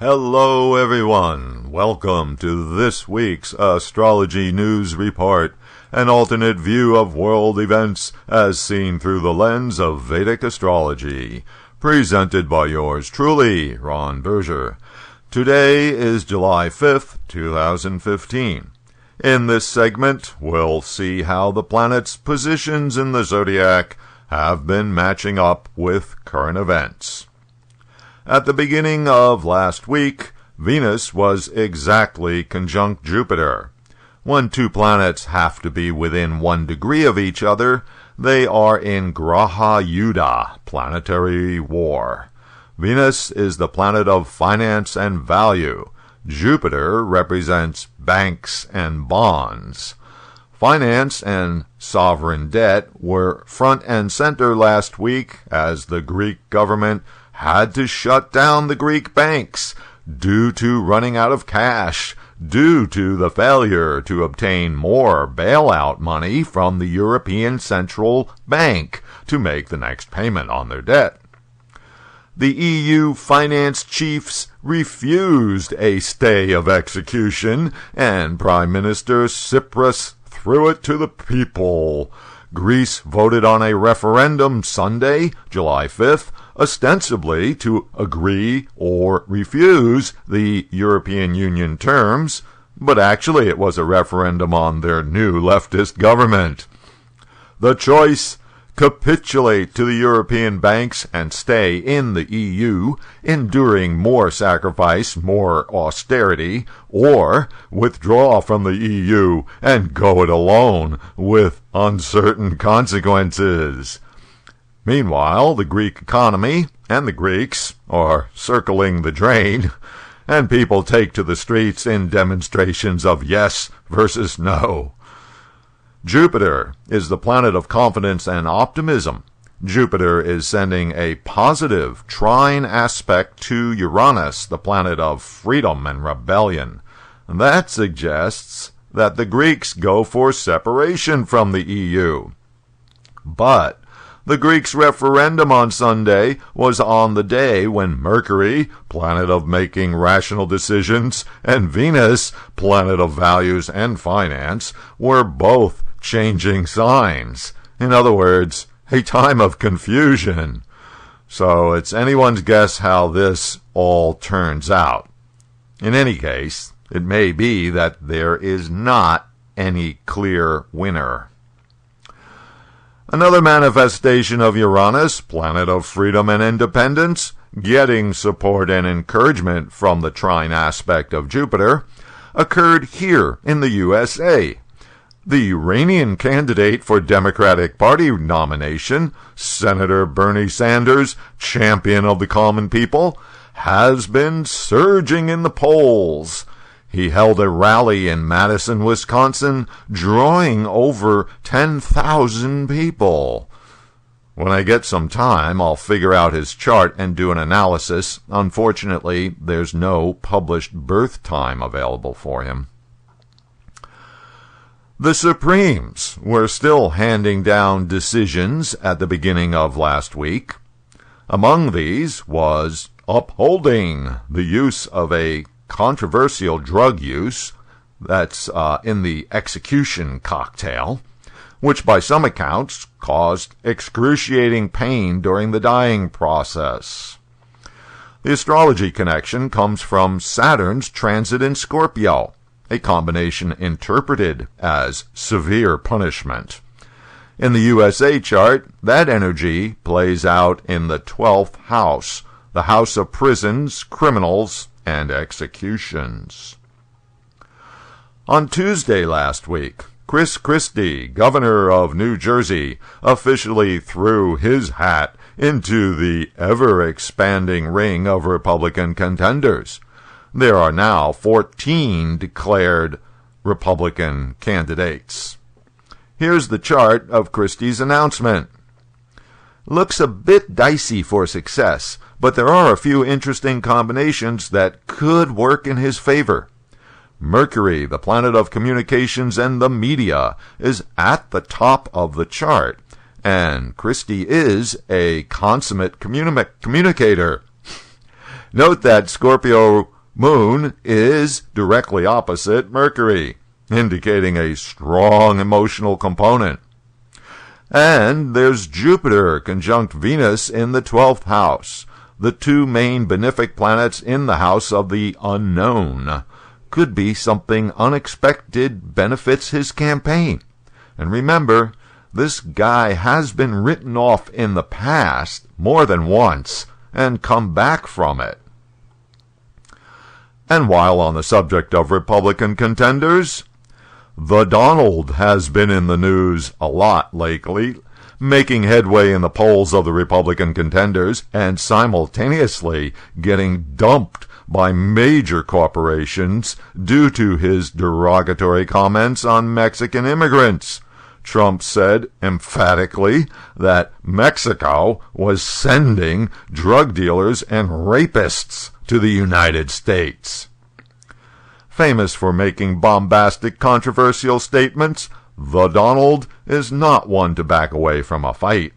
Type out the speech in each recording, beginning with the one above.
Hello everyone, welcome to this week's Astrology News Report, an alternate view of world events as seen through the lens of Vedic astrology, presented by yours truly, Ron Berger. Today is July 5th, 2015. In this segment, we'll see how the planets' positions in the zodiac have been matching up with current events. At the beginning of last week, Venus was exactly conjunct Jupiter. When two planets have to be within 1 degree of each other, they are in Graha Yuddha, planetary war. Venus is the planet of finance and value. Jupiter represents banks and bonds. Finance and sovereign debt were front and center last week as the Greek government had to shut down the Greek banks due to running out of cash, due to the failure to obtain more bailout money from the European Central Bank to make the next payment on their debt. The EU finance chiefs refused a stay of execution, and Prime Minister Tsipras threw it to the people. Greece voted on a referendum Sunday, July 5th, ostensibly to agree or refuse the European Union terms, but actually it was a referendum on their new leftist government. The choice: capitulate to the European banks and stay in the EU, enduring more sacrifice, more austerity, or withdraw from the EU and go it alone with uncertain consequences. Meanwhile, the Greek economy and the Greeks are circling the drain, and people take to the streets in demonstrations of yes versus no. Jupiter is the planet of confidence and optimism. Jupiter is sending a positive trine aspect to Uranus, the planet of freedom and rebellion. That suggests that the Greeks go for separation from the EU. But the Greeks' referendum on Sunday was on the day when Mercury, planet of making rational decisions, and Venus, planet of values and finance, were both changing signs. In other words, a time of confusion. So it's anyone's guess how this all turns out. In any case, it may be that there is not any clear winner. Another manifestation of Uranus, planet of freedom and independence, getting support and encouragement from the trine aspect of Jupiter, occurred here in the USA. The Iranian candidate for Democratic Party nomination, Senator Bernie Sanders, champion of the common people, has been surging in the polls. He held a rally in Madison, Wisconsin, drawing over 10,000 people. When I get some time, I'll figure out his chart and do an analysis. Unfortunately, there's no published birth time available for him. The Supremes were still handing down decisions at the beginning of last week. Among these was upholding the use of a controversial drug use that's in the execution cocktail, which by some accounts caused excruciating pain during the dying process. The astrology connection comes from Saturn's transit in Scorpio, a combination interpreted as severe punishment. In the USA chart, that energy plays out in the 12th house, the house of prisons, criminals, and executions. On Tuesday last week, Chris Christie, governor of New Jersey, officially threw his hat into the ever-expanding ring of Republican contenders. There are now 14 declared Republican candidates. Here's the chart of Christie's announcement. Looks a bit dicey for success, but there are a few interesting combinations that could work in his favor. Mercury, the planet of communications and the media, is at the top of the chart, and Christie is a consummate communicator. Note that Scorpio Moon is directly opposite Mercury, indicating a strong emotional component. And there's Jupiter conjunct Venus in the 12th house, the two main benefic planets in the house of the unknown. Could be something unexpected benefits his campaign. And remember, this guy has been written off in the past more than once and come back from it. And while on the subject of Republican contenders, the Donald has been in the news a lot lately, making headway in the polls of the Republican contenders and simultaneously getting dumped by major corporations due to his derogatory comments on Mexican immigrants. Trump said emphatically that Mexico was sending drug dealers and rapists to the United States. Famous for making bombastic, controversial statements, the Donald is not one to back away from a fight.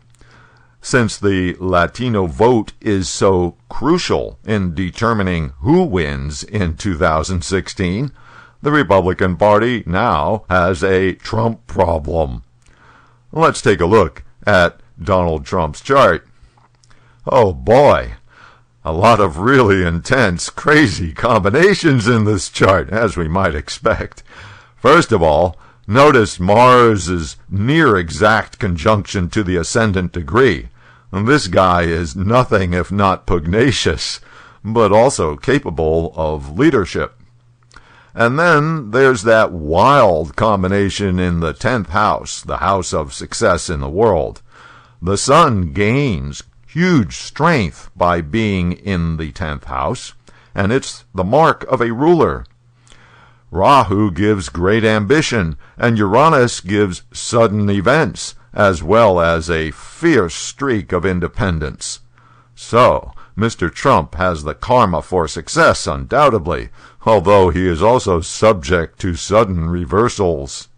Since the Latino vote is so crucial in determining who wins in 2016, the Republican Party now has a Trump problem. Let's take a look at Donald Trump's chart. Oh boy, a lot of really intense, crazy combinations in this chart, as we might expect. First of all, notice Mars' near exact conjunction to the ascendant degree. This guy is nothing if not pugnacious, but also capable of leadership. And then there's that wild combination in the 10th house, the house of success in the world. The sun gains huge strength by being in the 10th house, and it's the mark of a ruler. Rahu gives great ambition, and Uranus gives sudden events, as well as a fierce streak of independence. So, Mr. Trump has the karma for success, undoubtedly, although he is also subject to sudden reversals.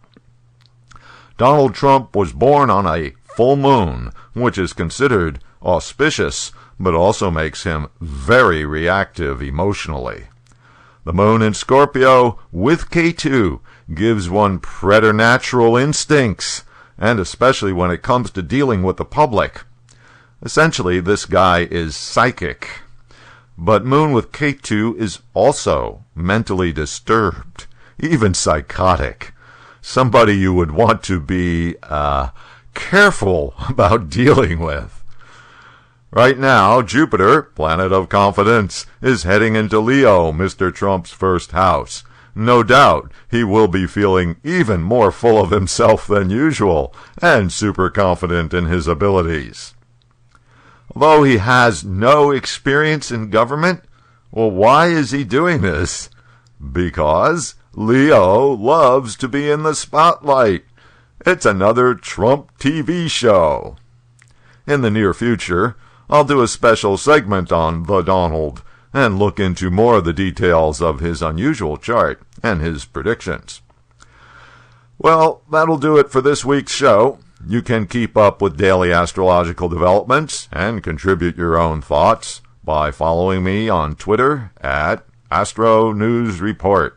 Donald Trump was born on a full moon, which is considered auspicious, but also makes him very reactive emotionally. The moon in Scorpio with K2 gives one preternatural instincts, and especially when it comes to dealing with the public. Essentially, this guy is psychic. But moon with K2 is also mentally disturbed, even psychotic. Somebody you would want to be careful about dealing with. Right now, Jupiter, planet of confidence, is heading into Leo, Mr. Trump's first house. No doubt he will be feeling even more full of himself than usual, and super confident in his abilities. Although he has no experience in government, well, why is he doing this? Because Leo loves to be in the spotlight. It's another Trump TV show. In the near future, I'll do a special segment on the Donald and look into more of the details of his unusual chart and his predictions. Well, that'll do it for this week's show. You can keep up with daily astrological developments and contribute your own thoughts by following me on Twitter at Astro News Report.